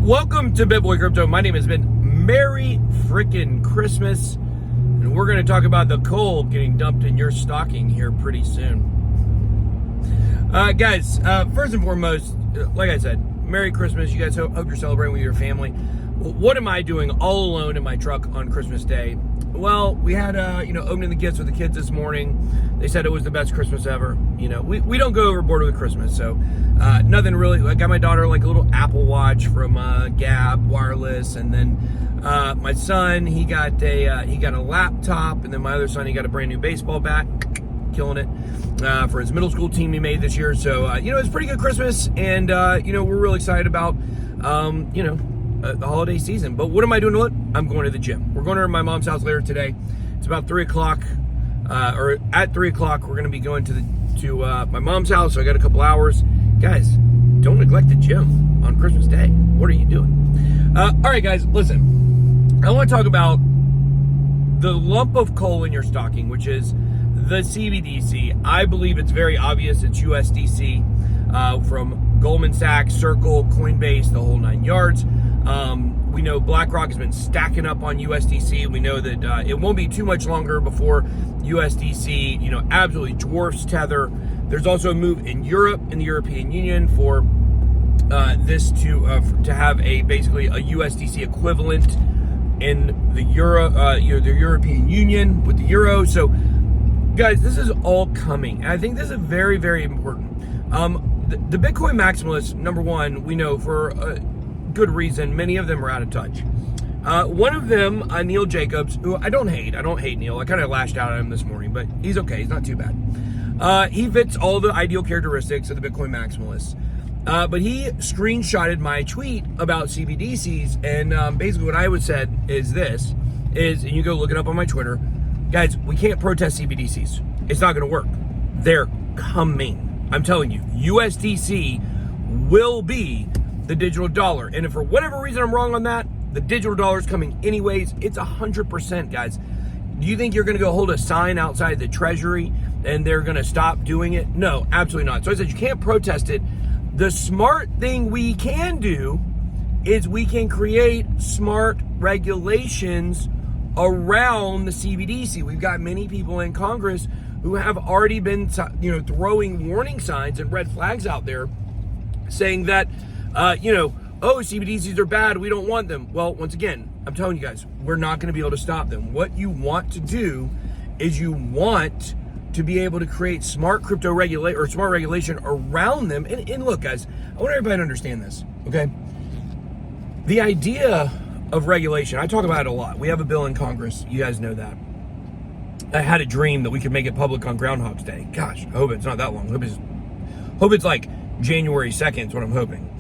Welcome to BitBoy Crypto. My name has been Merry Frickin' Christmas, and we're going to talk about the coal getting dumped in your stocking here pretty soon. Guys, first and foremost, like I said, Merry Christmas. You guys hope you're celebrating with your family. What am I doing all alone in my truck on Christmas Day? Well, we had, opening the gifts with the kids this morning. They said it was the best Christmas ever. We don't go overboard with Christmas, so nothing really. I got my daughter like a little Apple Watch from Gab Wireless, and then my son, he got a laptop, and then my other son, he got a brand new baseball bat, killing it for his middle school team he made this year. So it's a pretty good Christmas, and we're really excited about the holiday season. But what am I doing? What? I'm going to the gym. We're going to my mom's house later today. It's about 3 o'clock, or at 3 o'clock, we're going to be going to my mom's house. So I got a couple hours. Guys, don't neglect the gym on Christmas Day. What are you doing? All right, guys, listen. I want to talk about the lump of coal in your stocking, which is the CBDC. I believe it's very obvious. It's USDC from Goldman Sachs, Circle, Coinbase, the whole 9 yards. We know Blackrock has been stacking up on USDC. We know that it won't be too much longer before USDC, absolutely dwarfs Tether. There's also a move in Europe, in the European Union, for this to have basically a USDC equivalent in the Euro, the European Union with the Euro. So, guys, this is all coming. And I think this is very, very important. The Bitcoin maximalists, number one, we know for good reason, many of them are out of touch. One of them, Neil Jacobs, who I don't hate Neil. I kind of lashed out at him this morning, but he's okay. He's not too bad. He fits all the ideal characteristics of the Bitcoin maximalists. But he screenshotted my tweet about CBDCs, and basically what I would said is and you go look it up on my Twitter, guys, we can't protest CBDCs. It's not going to work. They're coming. I'm telling you, USDC will be the digital dollar. And if for whatever reason I'm wrong on that, the digital dollar is coming anyways. It's 100%, guys. Do you think you're going to go hold a sign outside the Treasury and they're going to stop doing it? No, absolutely not. So I said you can't protest it. The smart thing we can do is we can create smart regulations around the CBDC. We've got many people in Congress who have already been, throwing warning signs and red flags out there saying that, CBDCs are bad, we don't want them. Well, once again, I'm telling you guys, we're not going to be able to stop them. What you want to do is you want to be able to create smart crypto smart regulation around them. And look, guys, I want everybody to understand this, okay? The idea of regulation, I talk about it a lot. We have a bill in Congress. You guys know that. I had a dream that we could make it public on Groundhog's Day. Gosh, I hope it's not that long. Hope it's like January 2nd is what I'm hoping.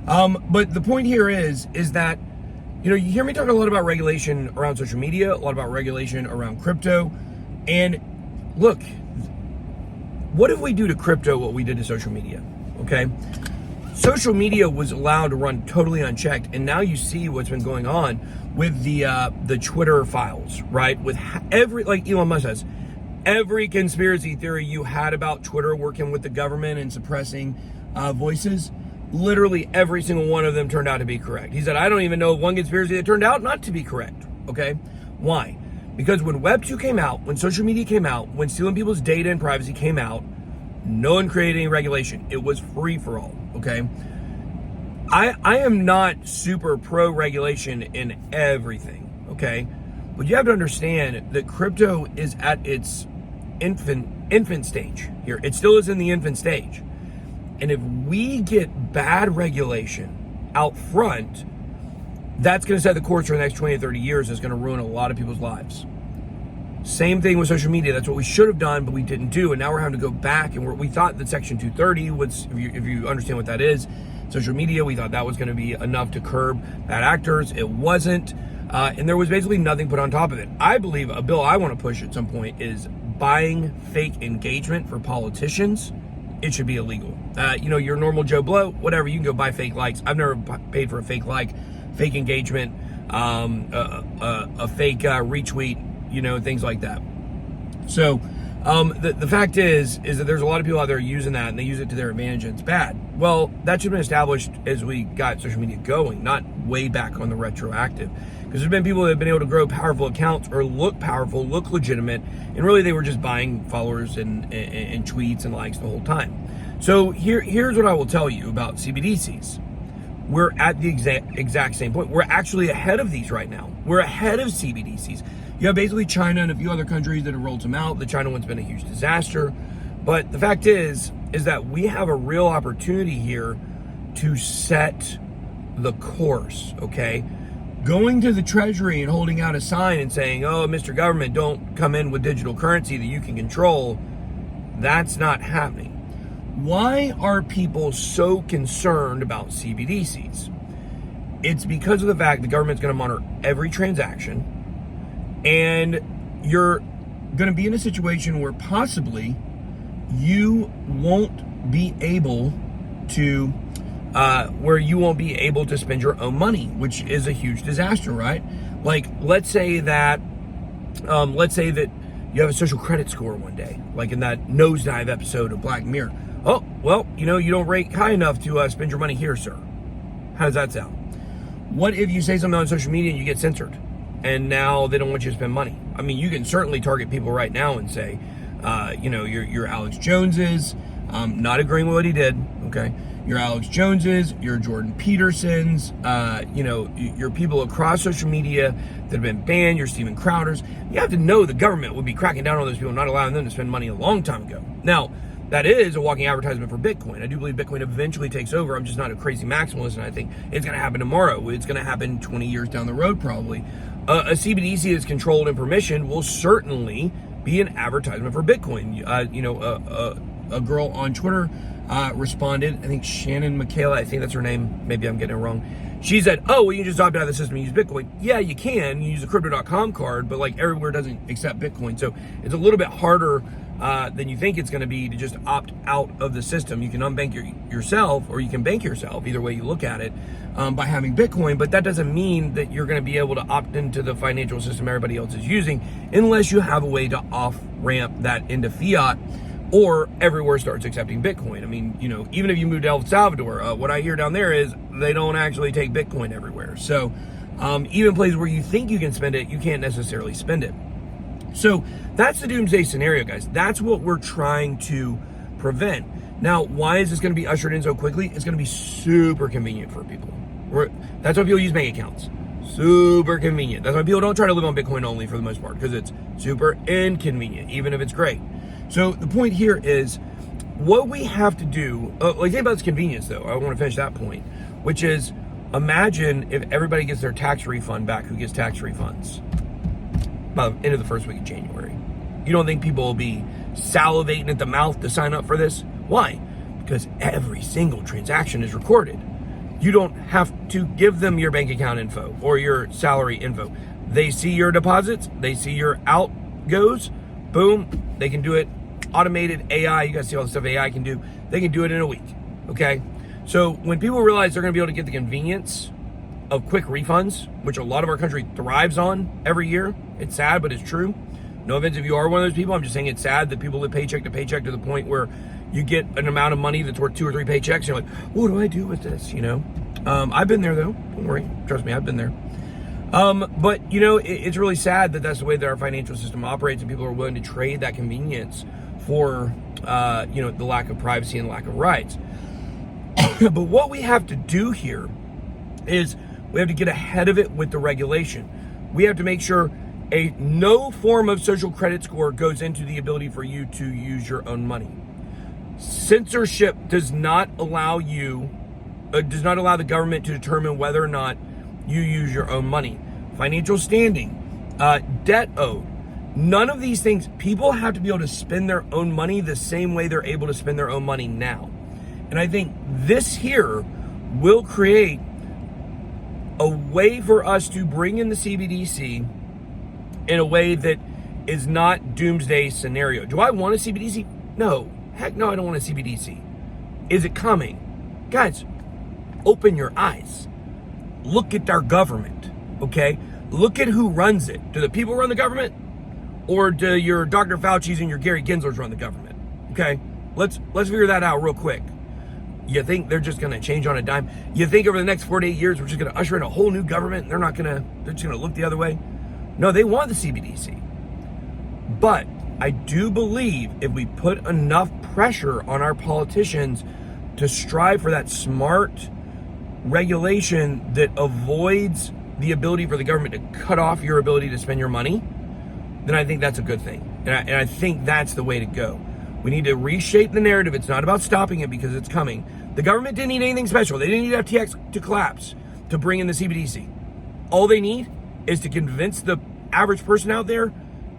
But the point here is that, you hear me talk a lot about regulation around social media, a lot about regulation around crypto. And look, what if we do to crypto what we did to social media? Okay. Social media was allowed to run totally unchecked. And now you see what's been going on with the Twitter files, right? With like Elon Musk says, every conspiracy theory you had about Twitter working with the government and suppressing voices, literally every single one of them turned out to be correct. He said, I don't even know of one conspiracy that turned out not to be correct. Okay. Why? Because when Web 2 came out, when social media came out, when stealing people's data and privacy came out, no one created any regulation. It was free for all. Okay. I am not super pro regulation in everything. Okay. But you have to understand that crypto is at its infant stage here. It still is in the infant stage. And if we get bad regulation out front, that's going to set the course for the next 20 or 30 years. It's going to ruin a lot of people's lives. Same thing with social media. That's what we should have done, but we didn't do. And now we're having to go back. And we thought that Section 230 was, if you understand what that is, social media, we thought that was going to be enough to curb bad actors. It wasn't. And there was basically nothing put on top of it. I believe a bill I want to push at some point is buying fake engagement for politicians. It should be illegal. Your normal Joe Blow, whatever, you can go buy fake likes. I've never paid for a fake like, fake engagement, a fake retweet, things like that. So The fact is that there's a lot of people out there using that, and they use it to their advantage, and it's bad. Well, that should have been established as we got social media going, not way back on the retroactive. Because there's been people that have been able to grow powerful accounts or look powerful, look legitimate, and really they were just buying followers and tweets and likes the whole time. So here's what I will tell you about CBDCs. We're at the exact same point. We're actually ahead of these right now. We're ahead of CBDCs. You have basically China and a few other countries that have rolled them out. The China one's been a huge disaster. But the fact is that we have a real opportunity here to set the course, okay? Going to the Treasury and holding out a sign and saying, oh, Mr. Government, don't come in with digital currency that you can control, that's not happening. Why are people so concerned about CBDCs? It's because of the fact the government's going to monitor every transaction, and you're going to be in a situation where possibly you won't be able to spend your own money, which is a huge disaster, right? Like, let's say that you have a social credit score one day, like in that nosedive episode of Black Mirror. Oh, well, you don't rate high enough to spend your money here, sir. How does that sound? What if you say something on social media and you get censored, and now they don't want you to spend money? I mean, you can certainly target people right now and say, you're Alex Jones's, not agreeing with what he did, okay? You're Alex Jones's, you're Jordan Peterson's, you're people across social media that have been banned, you're Steven Crowder's. You have to know the government would be cracking down on those people, not allowing them to spend money a long time ago. Now, that is a walking advertisement for Bitcoin. I do believe Bitcoin eventually takes over. I'm just not a crazy maximalist, and I think it's going to happen tomorrow. It's going to happen 20 years down the road, probably. A CBDC that's controlled and permissioned will certainly be an advertisement for Bitcoin. A girl on Twitter responded, I think Shannon Michaela, I think that's her name. Maybe I'm getting it wrong. She said, oh, well, you can just opt out of the system and use Bitcoin. Yeah, you can. You use a crypto.com card, but like everywhere doesn't accept Bitcoin. So it's a little bit harder than you think it's going to be to just opt out of the system. You can unbank yourself, or you can bank yourself, either way you look at it, by having Bitcoin. But that doesn't mean that you're going to be able to opt into the financial system everybody else is using, unless you have a way to off-ramp that into fiat, or everywhere starts accepting Bitcoin. I mean, even if you move to El Salvador, what I hear down there is they don't actually take Bitcoin everywhere. So even places where you think you can spend it, you can't necessarily spend it. So that's the doomsday scenario, guys. That's what we're trying to prevent. Now, why is this going to be ushered in so quickly? It's going to be super convenient for people. That's why people use bank accounts. Super convenient. That's why people don't try to live on Bitcoin only for the most part, because it's super inconvenient, even if it's great. So the point here is what we have to do, think about this convenience though. I want to finish that point, which is imagine if everybody gets their tax refund back who gets tax refunds by the end of the first week of January. You don't think people will be salivating at the mouth to sign up for this? Why? Because every single transaction is recorded. You don't have to give them your bank account info or your salary info. They see your deposits, they see your outgoes, boom, they can do it. Automated AI, you guys see all the stuff AI can do. They can do it in a week, okay? So when people realize they're gonna be able to get the convenience of quick refunds, which a lot of our country thrives on every year, it's sad, but it's true. No offense if you are one of those people, I'm just saying it's sad that people live paycheck to paycheck to the point where you get an amount of money that's worth 2 or 3 paychecks, and you're like, what do I do with this, I've been there though, don't worry, trust me, I've been there. But it's really sad that that's the way that our financial system operates, and people are willing to trade that convenience for, the lack of privacy and lack of rights. But what we have to do here is we have to get ahead of it with the regulation. We have to make sure no form of social credit score goes into the ability for you to use your own money. Censorship does not allow the government to determine whether or not you use your own money. Financial standing, debt owed, none of these things. People have to be able to spend their own money the same way they're able to spend their own money now. And I think this here will create a way for us to bring in the CBDC in a way that is not doomsday scenario. Do I want a CBDC? No. Heck no, I don't want a CBDC. Is it coming? Guys, open your eyes. Look at our government, okay? Look at who runs it. Do the people run the government? or do your Dr. Fauci's and your Gary Genslers run the government? Okay, let's figure that out real quick. You think they're just going to change on a dime? You think over the next 4 to 8 years we're just going to usher in a whole new government? They're just going to look the other way? No, they want the CBDC. But I do believe if we put enough pressure on our politicians to strive for that smart regulation that avoids the ability for the government to cut off your ability to spend your money, then I think that's a good thing. And I think that's the way to go. We need to reshape the narrative. It's not about stopping it because it's coming. The government didn't need anything special. They didn't need FTX to collapse to bring in the CBDC. All they need is to convince the average person out there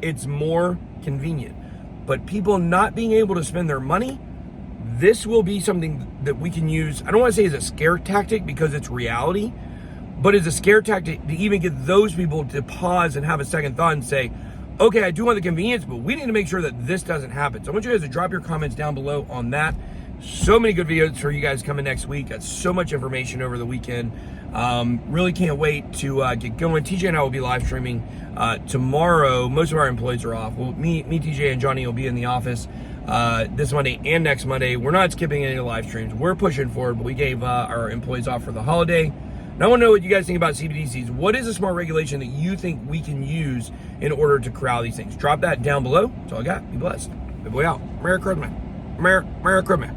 it's more convenient. But people not being able to spend their money, this will be something that we can use. I don't want to say as a scare tactic because it's reality, but as a scare tactic to even get those people to pause and have a second thought and say, okay, I do want the convenience, but we need to make sure that this doesn't happen. So I want you guys to drop your comments down below on that. So many good videos for you guys coming next week. Got so much information over the weekend. Really can't wait to get going. TJ and I will be live streaming tomorrow. Most of our employees are off. Well, me, TJ, and Johnny will be in the office this Monday and next Monday. We're not skipping any live streams. We're pushing forward, but we gave our employees off for the holiday. And I want to know what you guys think about CBDCs. What is a smart regulation that you think we can use in order to corral these things? Drop that down below. That's all I got. Be blessed. Good way out. Merry Christmas. Merry Christmas.